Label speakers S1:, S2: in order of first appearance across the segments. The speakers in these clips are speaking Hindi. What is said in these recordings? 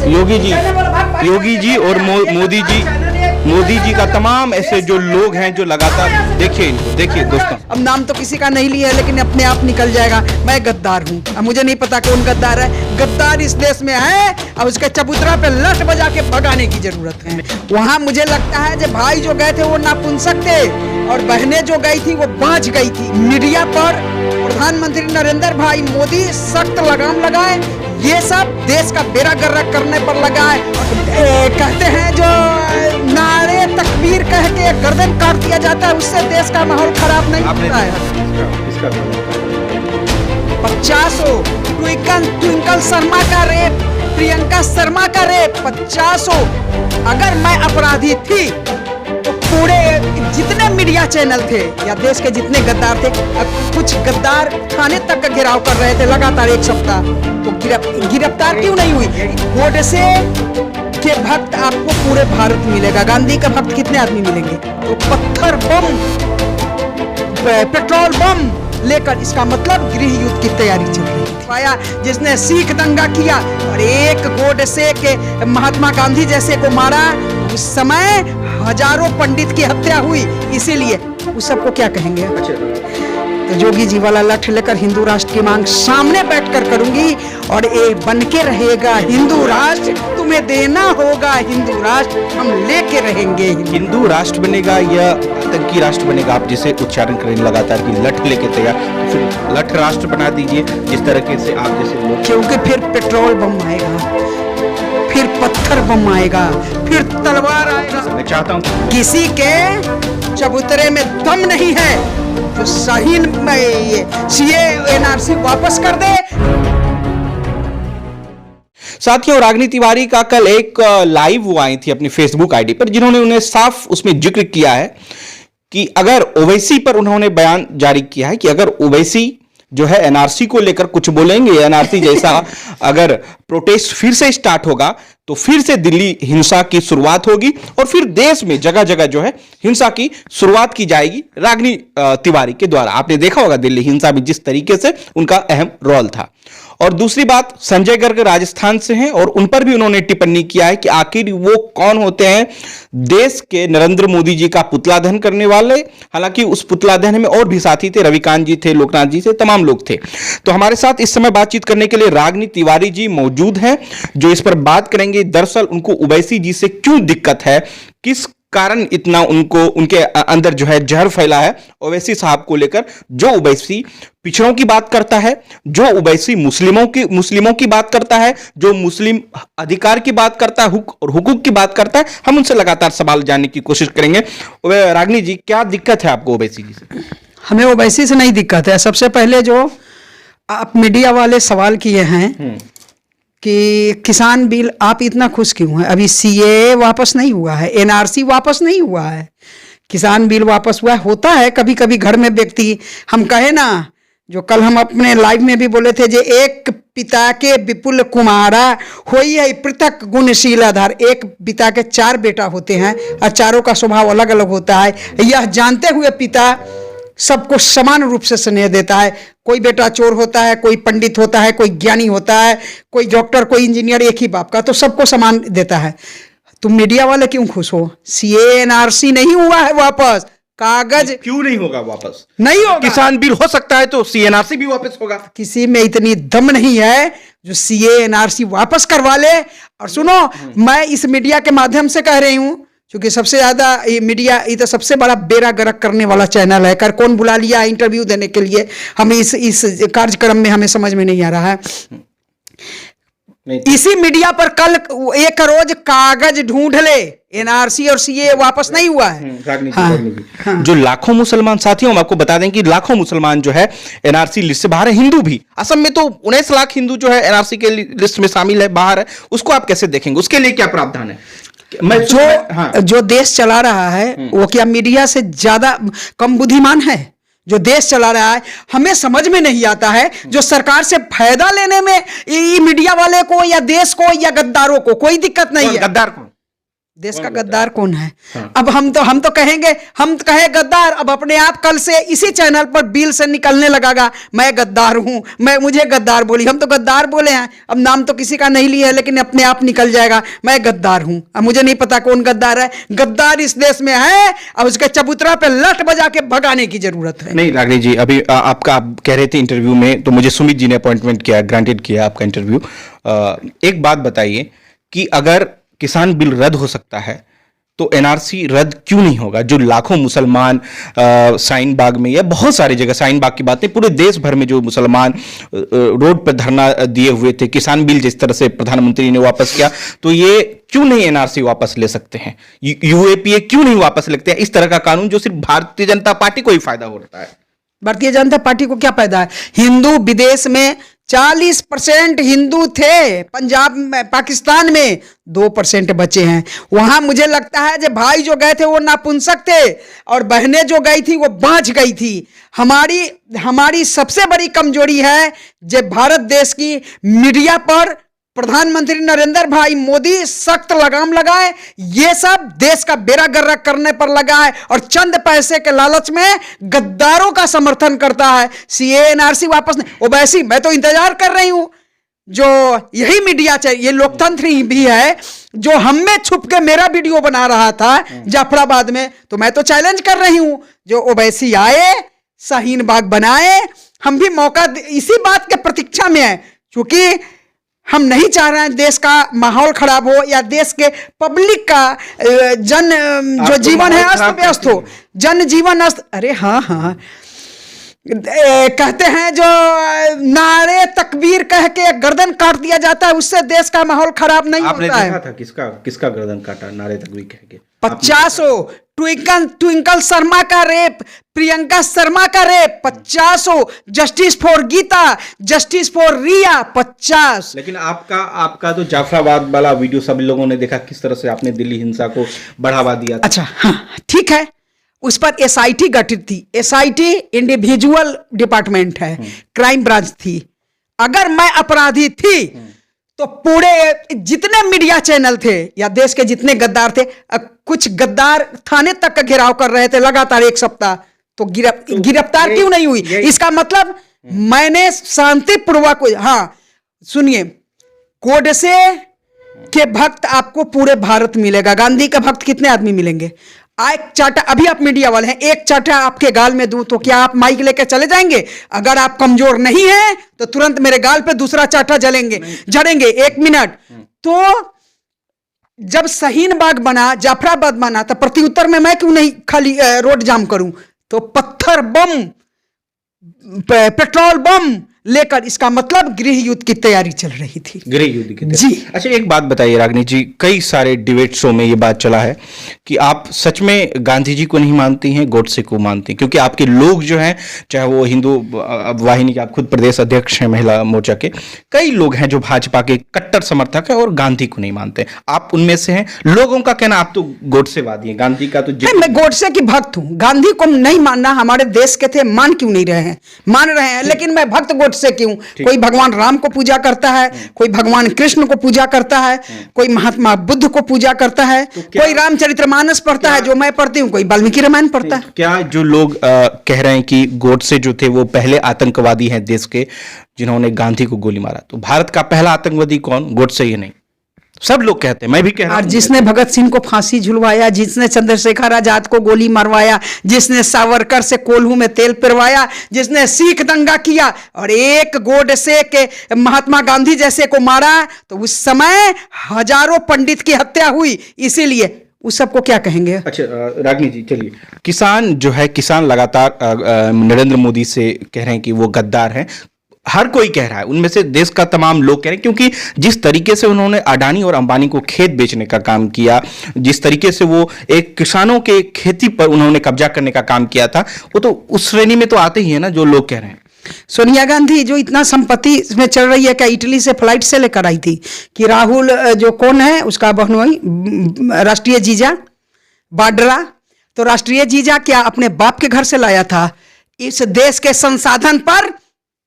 S1: योगी जी और मोदी जी का तमाम ऐसे जो लोग हैं जो लगातार, देखिए इनको, देखिए दोस्तों।
S2: अब नाम तो किसी का नहीं लिया है, लेकिन अपने आप निकल जाएगा मैं गद्दार हूँ। अब मुझे नहीं पता कौन गद्दार है। गद्दार इस देश में है, अब उसके चबूतरा पे लठ बजा के भगाने की जरूरत है। वहाँ मुझे लगता है जो भाई जो गए थे वो नापुंसक थे और बहनें जो गई थी वो बाँच गई थी। मीडिया पर प्रधानमंत्री नरेंद्र भाई मोदी सख्त लगाम लगाए, ये सब देश का बेड़ा गर्क करने पर लगा है। कहते हैं जो नारे तकबीर कह के गर्दन काट दिया जाता है, उससे देश का माहौल खराब नहीं होता है। 50 ट्विंकल शर्मा का रेप, प्रियंका शर्मा का रेप, 50। अगर मैं अपराधी थी तो पूरे जितने मीडिया चैनल थे या देश के जितने गद्दार थे, कुछ गद्दार थाने तक का घेराव कर रहे थे लगातार 1 सप्ताह, तो गिरफ्तार क्यों नहीं हुई? गोडसे के भक्त आपको पूरे भारत मिलेगा, गांधी का भक्त कितने आदमी मिलेंगे? तो पत्थर बम, पेट्रोल बम लेकर, इसका मतलब गृह युद्ध की तैयारी चल रही थी। आया जिसने सिख दंगा किया और एक गोडसे के महात्मा गांधी जैसे को मारा, उस समय हजारों पंडित की हत्या हुई। इसीलिए उस सबको क्या कहेंगे? तो योगी जी वाला लठ लेकर हिंदू राष्ट्र की मांग सामने बैठकर करूंगी और ये बन के रहेगा हिंदू राष्ट्र, तुम्हें देना होगा हिंदू राष्ट्र, हम लेके रहेंगे।
S1: हिंदू राष्ट्र बनेगा या आतंकी राष्ट्र बनेगा? आप जैसे उच्चारण करें लगातार कि लठ लेके तैयार, तो फिर लठ राष्ट्र बना दीजिए जिस तरीके से आप जैसे लोग।
S2: क्योंकि फिर पेट्रोल बम आएगा, फिर पत्थर बम आएगा, फिर तलवार आएगा।
S1: मैं चाहता हूँ
S2: किसी के चबूतरे में दम नहीं है जो सही में सीए एनआरसी वापस कर दे।
S1: साथियों, रागिनी तिवारी का कल एक लाइव वो आई थी अपनी फेसबुक आईडी पर, जिन्होंने उन्हें साफ उसमें जिक्र किया है कि अगर ओवैसी पर उन्होंने बयान जारी किया है कि अगर ओवैसी जो है एनआरसी को लेकर कुछ बोलेंगे, एनआरसी जैसा अगर प्रोटेस्ट फिर से स्टार्ट होगा तो फिर से दिल्ली हिंसा की शुरुआत होगी और फिर देश में जगह जगह जो है हिंसा की शुरुआत की जाएगी रागिनी तिवारी के द्वारा। आपने देखा होगा दिल्ली हिंसा में जिस तरीके से उनका अहम रोल था। और दूसरी बात, संजय गर्ग राजस्थान से हैं और उन पर भी उन्होंने टिप्पणी किया है कि आखिर वो कौन होते हैं देश के नरेंद्र मोदी जी का पुतला दहन करने वाले। हालांकि उस पुतला दहन में और भी साथी थे, रविकांत जी थे, लोकनाथ जी थे, तमाम लोग थे। तो हमारे साथ इस समय बातचीत करने के लिए रागिनी तिवारी जी मौजूद हैं, जो इस पर बात करेंगे दरअसल उनको ओवैसी जी से क्यों दिक्कत है, किस कारण इतना उनके अंदर जो है जहर फैला है ओवैसी साहब को लेकर। जो ओवैसी पिछड़ों की बात करता है, जो ओवैसी मुस्लिमों की बात करता है, जो मुस्लिम अधिकार की बात करता है और हुकूक की बात करता है, हम उनसे लगातार सवाल जानने की कोशिश करेंगे। रागिनी जी, क्या दिक्कत है आपको ओवैसी जी से?
S2: हमें ओवैसी से नहीं दिक्कत है। सबसे पहले जो आप मीडिया वाले सवाल किए हैं कि किसान बिल आप इतना खुश क्यों हैं? अभी सीए वापस नहीं हुआ है, एनआरसी वापस नहीं हुआ है, किसान बिल वापस हुआ है। होता है कभी कभी घर में व्यक्ति, हम कहे ना, जो कल हम अपने लाइव में भी बोले थे, जे एक पिता के विपुल कुमारा होई है पृथक गुणशील आधार। एक पिता के 4 बेटा होते हैं और चारों का स्वभाव अलग अलग होता है। यह जानते हुए पिता सबको समान रूप से स्नेह देता है। कोई बेटा चोर होता है, कोई पंडित होता है, कोई ज्ञानी होता है, कोई डॉक्टर, कोई इंजीनियर, एक ही बाप का, तो सबको समान देता है। तुम मीडिया वाले क्यों खुश हो? सीए एनआरसी नहीं हुआ है वापस, कागज
S1: क्यों नहीं होगा वापस?
S2: नहीं होगा।
S1: किसान बिल हो सकता है तो सीएनआरसी भी वापस होगा।
S2: किसी में इतनी दम नहीं है जो सीए एनआरसी वापस करवा ले। और सुनो, मैं इस मीडिया के माध्यम से कह रही हूं, क्योंकि सबसे ज्यादा ये मीडिया, ये तो सबसे बड़ा बेड़ा गर्क करने वाला चैनल है। कर कौन बुला लिया इंटरव्यू देने के लिए, हमें इस कार्यक्रम में हमें समझ में नहीं आ रहा है। इसी मीडिया पर कल एक रोज कागज ढूंढ ले, एनआरसी और सीए वापस नहीं हुआ है।
S1: हाँ। जो लाखों मुसलमान साथियों, हम आपको बता दें कि लाखों मुसलमान जो है एनआरसी लिस्ट से बाहर है। हिंदू भी, असम में तो 19 लाख हिंदू जो है एनआरसी के लिस्ट में शामिल है, बाहर है। उसको आप कैसे देखेंगे? उसके लिए क्या प्रावधान है?
S2: जो देश चला रहा है वो क्या मीडिया से ज्यादा कम बुद्धिमान है? जो देश चला रहा है, हमें समझ में नहीं आता है। जो सरकार से फायदा लेने में मीडिया वाले को या देश को या गद्दारों को कोई दिक्कत नहीं है।
S1: गद्दार कौन?
S2: देश का गद्दार कौन है?
S1: हाँ।
S2: अब हम तो कहेंगे, हम कहे गद्दार, अब अपने आप कल से इसी चैनल पर बिल से निकलने लगागा मैं गद्दार हूं, मुझे गद्दार बोली। हम तो गद्दार बोले हैं, अब नाम तो किसी का नहीं लिया है, लेकिन अपने आप निकल जाएगा मैं गद्दार हूं। अब मुझे नहीं पता कौन गद्दार है। गद्दार इस देश में है, अब उसके चबूतरा पे लठ बजा के भगाने की जरूरत है।
S1: नहीं रागिनी जी, अभी आप कह रहे थे इंटरव्यू में, तो मुझे सुमित जी ने अपॉइंटमेंट किया, ग्रांटेड किया आपका इंटरव्यू। एक बात बताइए कि अगर किसान बिल रद्द हो सकता है तो एनआरसी रद्द क्यों नहीं होगा? जो लाखों मुसलमान शाहीन बाग में या बहुत सारी जगह, शाहीन बाग की बात नहीं, पूरे देश भर में जो मुसलमान रोड पर धरना दिए हुए थे, किसान बिल जिस तरह से प्रधानमंत्री ने वापस किया, तो ये क्यों नहीं एनआरसी वापस ले सकते हैं? यूएपीए क्यों नहीं वापस लेते हैं? इस तरह का कानून जो सिर्फ भारतीय जनता पार्टी को ही फायदा होता है।
S2: भारतीय जनता पार्टी को क्या फायदा है? हिंदू विदेश में 40% हिंदू थे, पंजाब में, पाकिस्तान में 2% बचे हैं। वहां मुझे लगता है जो भाई जो गए थे वो नापुंसक थे, और बहनें जो गई थी वो बाँझ गई थी। हमारी सबसे बड़ी कमजोरी है जो भारत देश की मीडिया पर प्रधानमंत्री नरेंद्र भाई मोदी सख्त लगाम लगाए, ये सब देश का बेड़ा गर्क करने पर लगा है और चंद पैसे के लालच में गद्दारों का समर्थन करता है। सीए एनआरसी वापस नहीं, ओवैसी मैं तो इंतजार कर रही हूं, जो यही मीडिया चाहिए, ये लोकतंत्र ही भी है, जो हम में छुप के मेरा वीडियो बना रहा था जाफराबाद में, तो मैं तो चैलेंज कर रही हूं, जो ओवैसी आए, शाहीन बाग बनाए, हम भी मौका इसी बात के प्रतीक्षा में है, क्योंकि हम नहीं चाह रहे हैं देश का माहौल खराब हो या देश के पब्लिक का जो जीवन है अस्त व्यस्त हो, जन जीवन अस्त। अरे हाँ, कहते हैं जो नारे तकबीर कह के गर्दन काट दिया जाता है, उससे देश का माहौल खराब नहीं होता है।
S1: आपने देखा था किसका गर्दन काटा नारे तकबीर कह के?
S2: 50 ट्विंकल शर्मा का रेप, प्रियंका शर्मा का rape, 50 justice for Geeta, justice for Riya, 50।
S1: लेकिन आपका तो जाफराबाद वाला वीडियो सब लोगों ने देखा, किस तरह से आपने दिल्ली हिंसा को बढ़ावा दिया था।
S2: अच्छा हाँ ठीक है, उस पर एसआईटी गठित थी। एसआईटी इंडिविजुअल डिपार्टमेंट है, क्राइम ब्रांच थी। अगर मैं अपराधी थी तो पूरे जितने मीडिया चैनल थे या देश के जितने गद्दार थे, कुछ गद्दार थाने तक का घेराव कर रहे थे लगातार 1 सप्ताह, तो गिरफ्तार क्यों नहीं हुई? इसका मतलब मैंने शांतिपूर्वक, हाँ सुनिए, गोडसे के भक्त आपको पूरे भारत मिलेगा, गांधी का भक्त कितने आदमी मिलेंगे? एक चाटा, अभी आप मीडिया वाले हैं, एक चाटा आपके गाल में दूं तो क्या आप माइक लेके चले जाएंगे? अगर आप कमजोर नहीं हैं तो तुरंत मेरे गाल पे दूसरा चाटा जड़ेंगे। 1 मिनट। तो जब शाहीन बाग बना, जाफराबाद बना, तो प्रत्युत्तर में मैं क्यों नहीं खाली रोड जाम करूं? तो पत्थर बम, पेट्रोल बम लेकर, इसका मतलब गृह युद्ध की तैयारी चल रही थी।
S1: गृह युद्ध की
S2: जी।
S1: अच्छा एक बात बताइए रागिनी जी, कई सारे डिबेट शो में ये बात चला है कि आप सच में गांधी जी को नहीं मानती हैं, गोडसे को मानती हैं, क्योंकि आपके लोग जो हैं, चाहे वो हिंदू वाहिनी के, आप खुद प्रदेश अध्यक्ष हैं महिला मोर्चा के, कई लोग हैं जो भाजपा के कट्टर समर्थक है और गांधी को नहीं मानते। आप उनमें से हैं। लोगों का कहना आप तो गोडसेवादी हैं, गांधी का तो
S2: मैं गोडसे की भक्त हूं। गांधी को नहीं मानना, हमारे देश के थे, मान क्यों नहीं रहे हैं? मान रहे हैं, लेकिन मैं भक्त गोडसे से क्यों? कोई भगवान राम को पूजा करता है, कोई भगवान कृष्ण को पूजा करता है, कोई महात्मा बुद्ध को पूजा करता है, कोई रामचरितमानस पढ़ता है जो मैं पढ़ती हूँ, कोई वाल्मीकि रामायण पढ़ता है।
S1: क्या जो लोग कह रहे हैं कि गोडसे जो थे वो पहले आतंकवादी हैं देश के, जिन्होंने गांधी को गोली मारा, तो भारत का पहला आतंकवादी कौन? गोडसे ही नहीं, सब लोग कहते हैं, मैं भी कह रहा हूं।
S2: और जिसने भगत सिंह को फांसी झुलवाया, जिसने चंद्रशेखर आजाद को गोली मरवाया, जिसने सावरकर से कोल्हू में तेल पिरवाया, जिसने सिख दंगा किया और एक गोडसे के महात्मा गांधी जैसे को मारा, तो उस समय हजारों पंडित की हत्या हुई। इसीलिए उस सबको क्या कहेंगे?
S1: अच्छा रागिनी जी, चलिए, किसान जो है, किसान लगातार नरेंद्र मोदी से कह रहे हैं कि वो गद्दार हैं। हर कोई कह रहा है, उनमें से देश का तमाम लोग कह रहे हैं, क्योंकि जिस तरीके से उन्होंने अडानी और अंबानी को खेत बेचने का काम किया, जिस तरीके से वो एक किसानों के खेती पर उन्होंने कब्जा करने का काम किया था, वो तो उस श्रेणी में तो आते ही है ना, जो लोग कह रहे हैं।
S2: सोनिया गांधी जो इतना संपत्ति में चल रही है, क्या इटली से फ्लाइट से लेकर आई थी? कि राहुल जो कौन है उसका बहनोई, राष्ट्रीय जीजा वाड्रा, तो राष्ट्रीय जीजा क्या अपने बाप के घर से लाया था? इस देश के संसाधन पर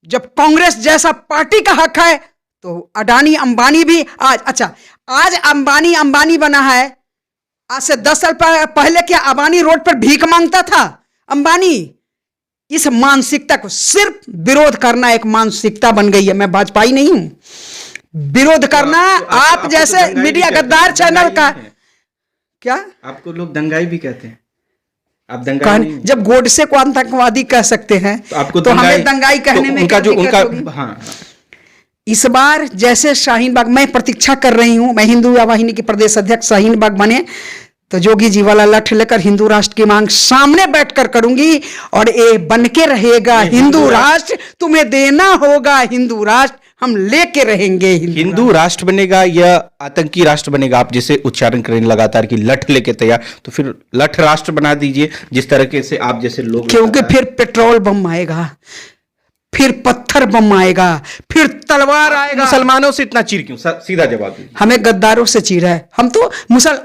S2: जब कांग्रेस जैसा पार्टी का हक है, तो अडानी अंबानी भी आज, अच्छा आज अंबानी बना है आज से 10 साल पहले क्या अबानी रोड पर भीख मांगता था अंबानी? इस मानसिकता को सिर्फ विरोध करना एक मानसिकता बन गई है। मैं भाजपाई नहीं हूं। विरोध करना आप जैसे मीडिया गद्दार चैनल का क्या
S1: आपको लोग दंगाई भी कहते हैं। आप दंगाई नहीं,
S2: जब गोडसे को आतंकवादी कह सकते हैं
S1: तो आपको
S2: तो हमें दंगाई कहने
S1: तो
S2: में
S1: उनका
S2: क्या
S1: जो
S2: दिक्कत
S1: उनका
S2: होगी?
S1: हाँ
S2: इस बार जैसे शाहीन बाग, मैं प्रतीक्षा कर रही हूं, मैं हिंदू युवा वाहिनी के प्रदेश अध्यक्ष शाहीन बाग बने तो जोगी जी वाला लठ लेकर हिंदू राष्ट्र की मांग सामने बैठकर करूंगी और ये बन के रहेगा हिंदू राष्ट्र, तुम्हें देना होगा हिंदू राष्ट्र, हम लेके रहेंगे
S1: हिंदू राष्ट्र बनेगा या आतंकी राष्ट्र बनेगा? आप जैसे उच्चारण करें लगातार कि लठ लेके तैयार, तो फिर लठ राष्ट्र बना दीजिए जिस तरीके से आप जैसे लोग।
S2: क्योंकि फिर पेट्रोल बम आएगा, फिर पत्थर बम आएगा, फिर तलवार आएगा।
S1: मुसलमानों से इतना चीर क्यों? सीधा जवाब दीजिए।
S2: हमें गद्दारों से चीर है। हम तो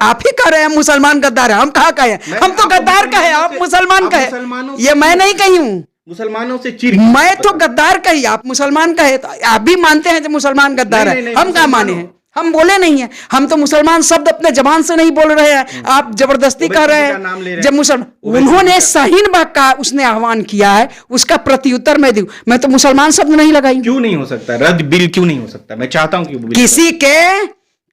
S2: आप ही कह रहे हैं मुसलमान गद्दार है, हम कहाँ कहे हैं? हम तो गद्दार कहे, आप मुसलमान कहे। ये मैं नहीं कही हूं,
S1: मुसलमानों से चीर।
S2: मैं तो गद्दार कही, आप मुसलमान कहे। तो आप भी मानते हैं जो मुसलमान गद्दार है, हम कहाँ माने हैं? हम बोले नहीं है, हम तो मुसलमान शब्द अपने जबान से नहीं बोल रहे हैं, आप जबरदस्ती कह रहे हैं। जब मुसलमान उन्होंने शाहीन बाग का उसने आह्वान किया है, उसका प्रत्युत्तर मैं दूं, मैं तो मुसलमान शब्द नहीं लगाई।
S1: क्यों नहीं हो सकता रद्द बिल? क्यों नहीं हो सकता? मैं चाहता हूं कि
S2: किसी के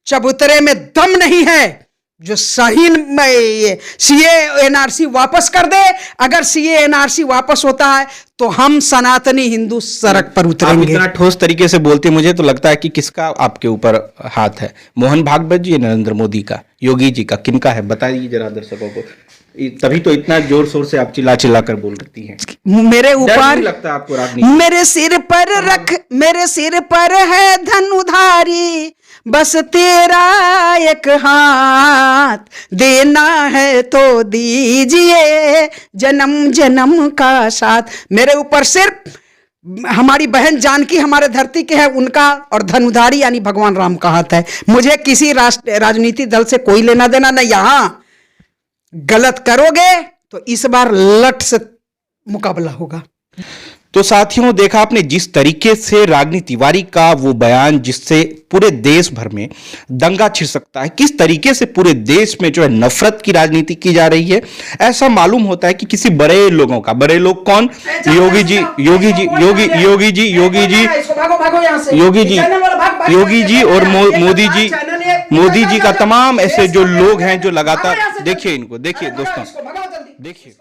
S2: चबूतरे में दम नहीं है जो शाहीन में सीए एनआरसी वापस कर दे। अगर सीए एनआरसी वापस होता है तो हम सनातनी हिंदू सड़क पर उतरेंगे।
S1: आप इतना ठोस तरीके से बोलते, मुझे तो लगता है कि किसका आपके ऊपर हाथ है? मोहन भागवत जी, नरेंद्र मोदी का, योगी जी का, किनका है? बताइए जरा दर्शकों को। तभी तो इतना जोर शोर से आप चिल्ला चिल्ला कर बोल रही हैं।
S2: मेरे ऊपर
S1: लगता आपको राजनीति?
S2: मेरे सिर पर रख, मेरे सिर पर है धनुधारी, बस तेरा एक हाथ देना है तो दीजिए जन्म जन्म का साथ। मेरे ऊपर सिर्फ हमारी बहन जानकी हमारे धरती के है, उनका और धनुधारी यानी भगवान राम का हाथ है। मुझे किसी राजनीति दल से कोई लेना देना नहीं। यहां गलत करोगे तो इस बार लठ से मुकाबला होगा।
S1: तो साथियों, देखा आपने जिस तरीके से रागिनी तिवारी का वो बयान जिससे पूरे देश भर में दंगा छिड़ सकता है, किस तरीके से पूरे देश में जो है नफरत की राजनीति की जा रही है। ऐसा मालूम होता है कि किसी बड़े लोगों का, बड़े लोग कौन? योगी जी, योगी जी, योगी जी, योगी जी, योगी जी, योगी जी और मोदी जी का तमाम ऐसे जो लोग हैं जो लगातार, देखिए इनको, देखिए दोस्तों, देखिए।